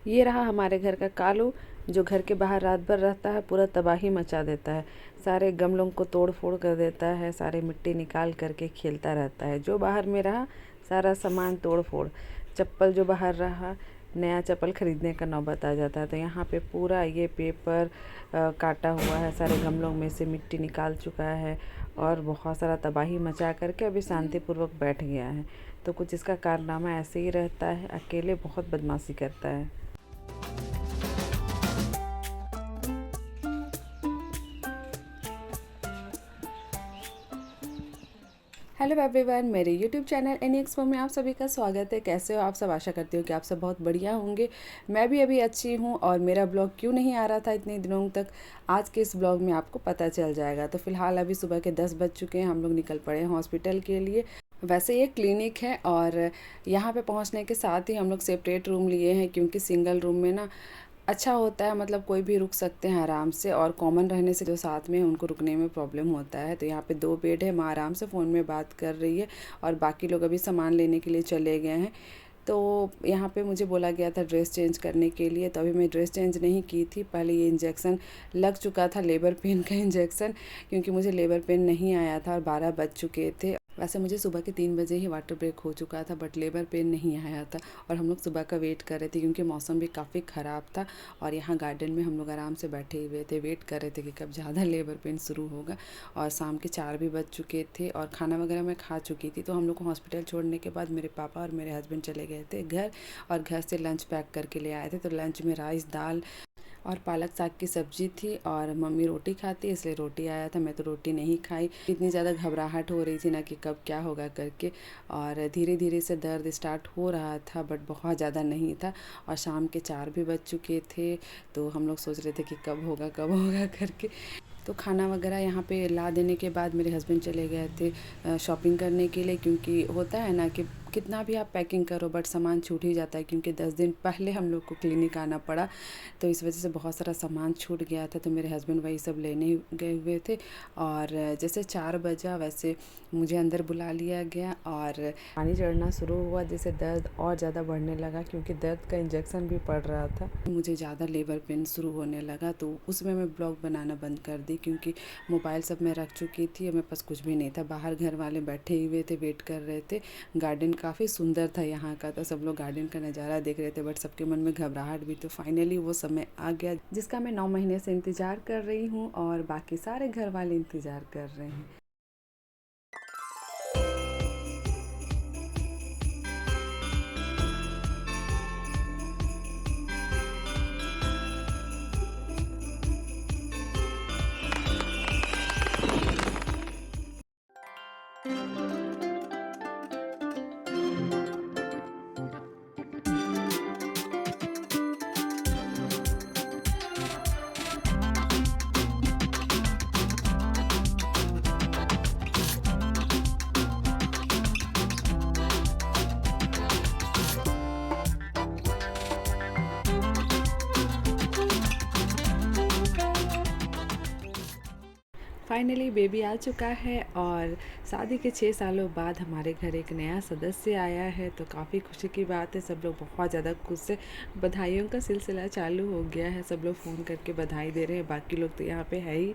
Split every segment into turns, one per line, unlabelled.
ये रहा हमारे घर का कालू, जो घर के बाहर रात भर रहता है, पूरा तबाही मचा देता है। सारे गमलों को तोड़ फोड़ कर देता है, सारे मिट्टी निकाल करके खेलता रहता है। जो बाहर में रहा सारा सामान तोड़ फोड़, चप्पल जो बाहर रहा, नया चप्पल खरीदने का नौबत आ जाता है। तो यहाँ पे पूरा ये पेपर काटा हुआ है, सारे गमलों में से मिट्टी निकाल चुका है और बहुत सारा तबाही मचा करके अभी शांतिपूर्वक बैठ गया है। तो कुछ इसका कारनामा ऐसे ही रहता है, अकेले बहुत बदमाशी करता है। हेलो एवरीवन, मेरे यूट्यूब चैनल एनी एक्सपो में आप सभी का स्वागत है। कैसे हो आप सब? आशा करती हूँ कि आप सब बहुत बढ़िया होंगे। मैं भी अभी अच्छी हूँ। और मेरा ब्लॉग क्यों नहीं आ रहा था इतने दिनों तक, आज के इस ब्लॉग में आपको पता चल जाएगा। तो फिलहाल अभी सुबह के 10 बज चुके हैं, हम लोग निकल पड़े हैं हॉस्पिटल के लिए। वैसे ये क्लिनिक है और यहाँ पे पहुँचने के साथ ही हम लोग सेपरेट रूम लिए हैं, क्योंकि सिंगल रूम में ना अच्छा होता है, मतलब कोई भी रुक सकते हैं आराम से, और कॉमन रहने से जो साथ में है उनको रुकने में प्रॉब्लम होता है। तो यहाँ पे 2 बेड है, माँ आराम से फ़ोन में बात कर रही है और बाकी लोग अभी सामान लेने के लिए चले गए हैं। तो यहाँ पे मुझे बोला गया था ड्रेस चेंज करने के लिए, तो अभी मैं ड्रेस चेंज नहीं की थी। पहले ये इंजेक्शन लग चुका था, लेबर पेन का इंजेक्शन, क्योंकि मुझे लेबर पेन नहीं आया था और 12 बज चुके थे। वैसे मुझे सुबह के 3 बजे ही वाटर ब्रेक हो चुका था, बट लेबर पेन नहीं आया था और हम लोग सुबह का वेट कर रहे थे, क्योंकि मौसम भी काफ़ी ख़राब था। और यहाँ गार्डन में हम लोग आराम से बैठे हुए थे, वेट कर रहे थे कि कब ज़्यादा लेबर पेन शुरू होगा। और शाम के 4 भी बज चुके थे और खाना वगैरह मैं खा चुकी थी। तो हम लोग को हॉस्पिटल छोड़ने के बाद मेरे पापा और मेरे हस्बैंड चले गए थे घर, और घर से लंच पैक करके ले आए थे। तो लंच में राइस, दाल और पालक साग की सब्जी थी, और मम्मी रोटी खाती है इसलिए रोटी आया था। मैं तो रोटी नहीं खाई, इतनी ज़्यादा घबराहट हो रही थी ना कि कब क्या होगा करके। और धीरे धीरे से दर्द स्टार्ट हो रहा था, बट बहुत ज़्यादा नहीं था। और शाम के 4 भी बज चुके थे, तो हम लोग सोच रहे थे कि कब होगा करके। तो खाना वगैरह यहाँ पे ला देने के बाद मेरे हस्बैंड चले गए थे शॉपिंग करने के लिए, क्योंकि होता है ना कि कितना भी आप पैकिंग करो बट सामान छूट ही जाता है। क्योंकि 10 दिन पहले हम लोग को क्लिनिक आना पड़ा, तो इस वजह से बहुत सारा सामान छूट गया था। तो मेरे हस्बैंड वही सब लेने गए हुए थे। और जैसे 4 बजा वैसे मुझे अंदर बुला लिया गया और पानी चढ़ना शुरू हुआ, जिससे दर्द और ज़्यादा बढ़ने लगा, क्योंकि दर्द का इंजेक्शन भी पड़ रहा था। मुझे ज़्यादा लेबर पेन शुरू होने लगा, तो उसमें मैं ब्लॉग बनाना बंद कर दी, क्योंकि मोबाइल सब मैं रख चुकी थी और मेरे पास कुछ भी नहीं था। बाहर घर वाले बैठे हुए थे, वेट कर रहे थे। गार्डन काफ़ी सुंदर था यहाँ का, तो सब लोग गार्डन का नज़ारा देख रहे थे, बट सबके मन में घबराहट भी। तो फाइनली वो समय आ गया जिसका मैं 9 महीने से इंतज़ार कर रही हूँ, और बाकी सारे घर वाले इंतज़ार कर रहे हैं। फाइनली बेबी आ चुका है, और शादी के 6 सालों बाद हमारे घर एक नया सदस्य आया है, तो काफ़ी खुशी की बात है। सब लोग बहुत ज़्यादा खुश है, बधाइयों का सिलसिला चालू हो गया है। सब लोग फ़ोन करके बधाई दे रहे हैं, बाकी लोग तो यहाँ पे है ही,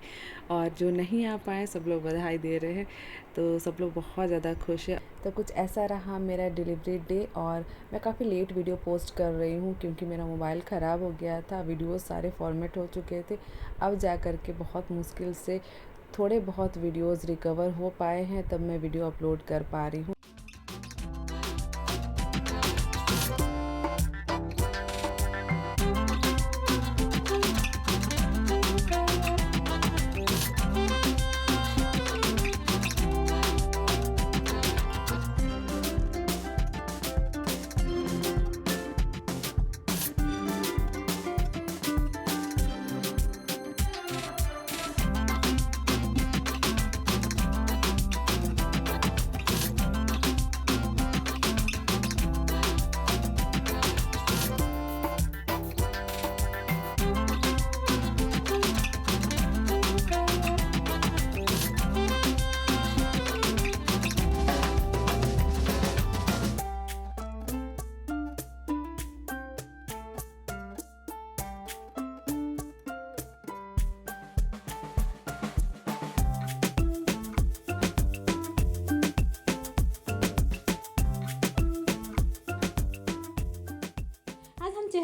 और जो नहीं आ पाए सब लोग बधाई दे रहे हैं। तो सब लोग बहुत ज़्यादा खुश है। तो कुछ ऐसा रहा मेरा डिलीवरी डे, और मैं काफ़ी लेट वीडियो पोस्ट कर रही हूँ, क्योंकि मेरा मोबाइल ख़राब हो गया था, वीडियोस सारे फॉर्मेट हो चुके थे। अब जा कर के बहुत मुश्किल से थोड़े बहुत वीडियोस रिकवर हो पाए हैं, तब मैं वीडियो अपलोड कर पा रही हूँ।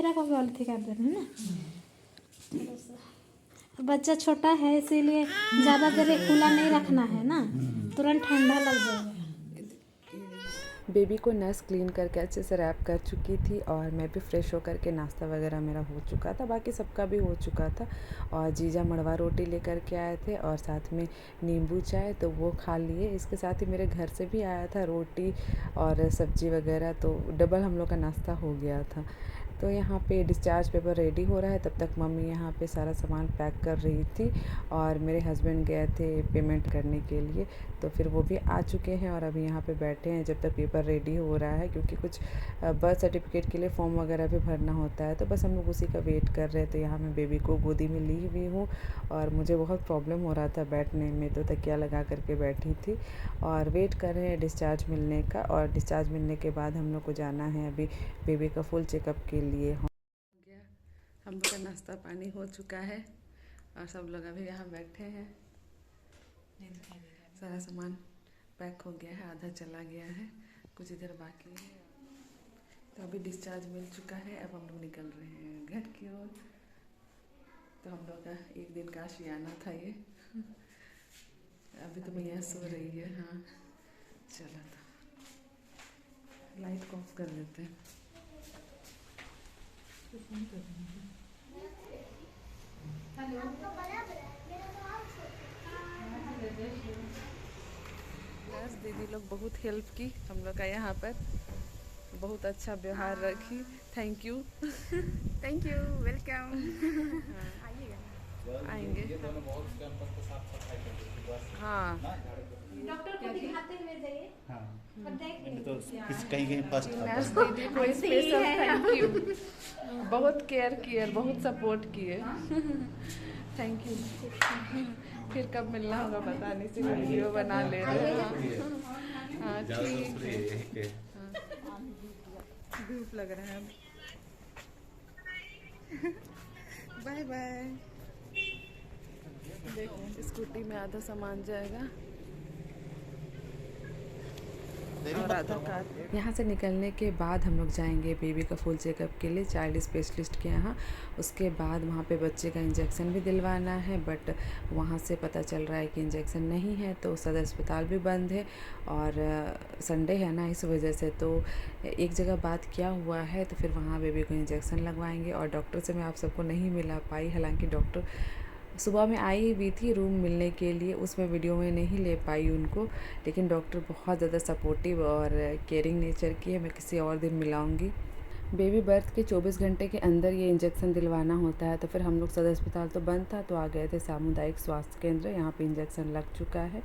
चेहरा को गलती कर देना है ना। थोड़ा सा बच्चा छोटा है इसीलिए ज़्यादा देर खुला नहीं रखना है ना, तुरंत ठंडा लग जाएगा।
बेबी को नस क्लीन करके अच्छे से रैप कर चुकी थी और मैं भी फ्रेश होकर के नाश्ता वगैरह मेरा हो चुका था, बाकी सबका भी हो चुका था। और जीजा मड़वा रोटी लेकर के आए थे और साथ में नींबू चाय, तो वो खा लिए। इसके साथ ही मेरे घर से भी आया था रोटी और सब्जी वगैरह, तो डबल हम लोग का नाश्ता हो गया था। तो यहाँ पे डिस्चार्ज पेपर रेडी हो रहा है, तब तक मम्मी यहाँ पे सारा सामान पैक कर रही थी और मेरे हस्बैंड गए थे पेमेंट करने के लिए, तो फिर वो भी आ चुके हैं और अभी यहाँ पे बैठे हैं जब तक पेपर रेडी हो रहा है, क्योंकि कुछ बर्थ सर्टिफिकेट के लिए फॉर्म वगैरह भी भरना होता है। तो बस हम लोग उसी का वेट कर रहे थे। यहाँ मैं बेबी को गोदी में ली हुई हूँ और मुझे बहुत प्रॉब्लम हो रहा था बैठने में, तो तकिया लगा करके बैठी थी और वेट कर रहे हैं डिस्चार्ज मिलने का। और डिस्चार्ज मिलने के बाद हम लोग को जाना है अभी बेबी का फुल चेकअप के लिए। हो गया हम लोग का नाश्ता पानी हो चुका है और सब लोग अभी यहाँ बैठे हैं। सारा सामान पैक हो गया है, आधा चला गया है, कुछ इधर बाकी है। तो अभी डिस्चार्ज मिल चुका है, अब हम लोग निकल रहे हैं घर की ओर। तो हम लोग का एक दिन का आशियाना था ये। अभी तो मैया सो रही है। हाँ चला था, लाइट को ऑफ कर देते हैं। बस दीदी लोग बहुत हेल्प की हम लोग का, यहाँ पर बहुत अच्छा व्यवहार रखी। Thank you.
Thank you, welcome.
आएंगे। हाँ
डॉक्टर को दिखाते हुए जाइए।
हाँ,
और देख
मैंने तो कहीं कहीं फर्स्ट
नर्स दीदी को स्पेशल थैंक यू, बहुत केयर किए, बहुत सपोर्ट किए। Thank you. फिर कब मिलना होगा पता नहीं, सिर्फ वीडियो बना ले रहे हैं। हाँ ठीक है। धूप लग रहा है। Bye bye. देखो स्कूटी में आधा सामान जाएगा और आधार कार्ड। यहाँ से निकलने के बाद हम लोग जाएंगे बेबी का फुल चेकअप के लिए चाइल्ड स्पेशलिस्ट के यहाँ। उसके बाद वहाँ पे बच्चे का इंजेक्शन भी दिलवाना है, बट वहाँ से पता चल रहा है कि इंजेक्शन नहीं है, तो सदर अस्पताल भी बंद है और संडे है ना, इस वजह से। तो एक जगह बात क्या हुआ है, तो फिर वहाँ बेबी को इंजेक्शन लगवाएंगे। और डॉक्टर से मैं आप सबको नहीं मिला पाई, हालांकि डॉक्टर सुबह में आई हुई थी रूम मिलने के लिए, उसमें वीडियो में नहीं ले पाई उनको, लेकिन डॉक्टर बहुत ज़्यादा सपोर्टिव और केयरिंग नेचर की है। मैं किसी और दिन मिलाऊंगी। बेबी बर्थ के 24 घंटे के अंदर ये इंजेक्शन दिलवाना होता है। तो फिर हम लोग सदर अस्पताल तो बंद था, तो आ गए थे सामुदायिक स्वास्थ्य केंद्र, यहाँ पे इंजेक्शन लग चुका है।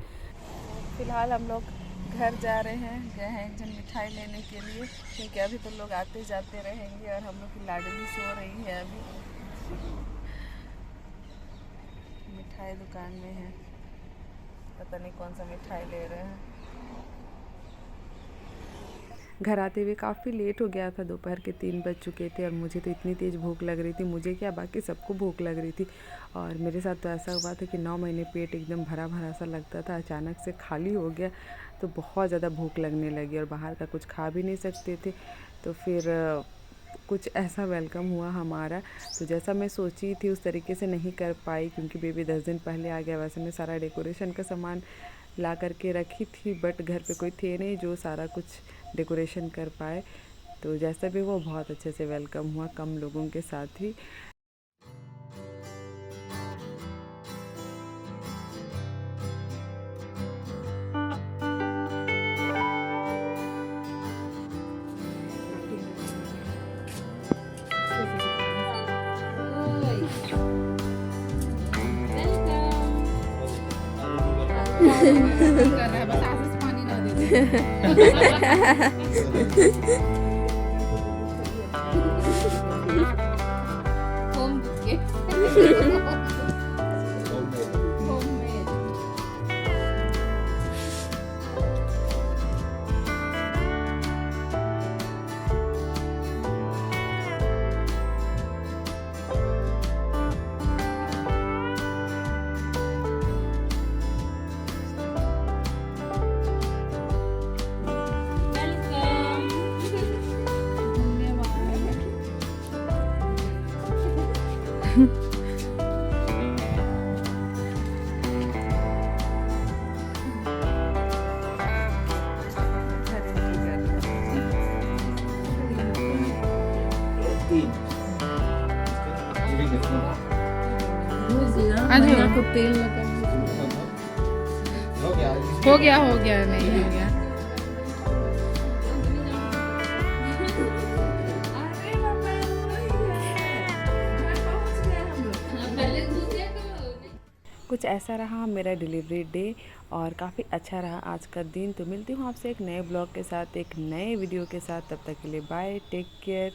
फ़िलहाल हम लोग घर जा रहे हैं, गए हैं एक जन मिठाई लेने के लिए, क्योंकि अभी तो लोग आते जाते रहेंगे और हम लोग की लाडली सो रही है अभी। मिठाई दुकान में है, पता नहीं कौन सा मिठाई ले रहे हैं। घर आते हुए काफ़ी लेट हो गया था, दोपहर के 3 बज चुके थे और मुझे तो इतनी तेज़ भूख लग रही थी, मुझे क्या बाकी सबको भूख लग रही थी। और मेरे साथ तो ऐसा हुआ था कि 9 महीने पेट एकदम भरा भरा सा लगता था, अचानक से खाली हो गया, तो बहुत ज़्यादा भूख लगने लगी और बाहर का कुछ खा भी नहीं सकते थे। तो फिर कुछ ऐसा वेलकम हुआ हमारा, तो जैसा मैं सोची थी उस तरीके से नहीं कर पाई, क्योंकि बेबी 10 दिन पहले आ गया। वैसे मैं सारा डेकोरेशन का सामान ला करके रखी थी, बट घर पे कोई थे नहीं जो सारा कुछ डेकोरेशन कर पाए। तो जैसा भी वो बहुत अच्छे से वेलकम हुआ, कम लोगों के साथ ही।
बस आगे से पानी ना दे। होम के आज को तेल लगा हो गया नहीं हो गया।
कुछ ऐसा रहा मेरा डिलीवरी डे और काफ़ी अच्छा रहा आज का दिन। तो मिलती हूँ आपसे एक नए ब्लॉग के साथ, एक नए वीडियो के साथ। तब तक के लिए बाय, टेक केयर।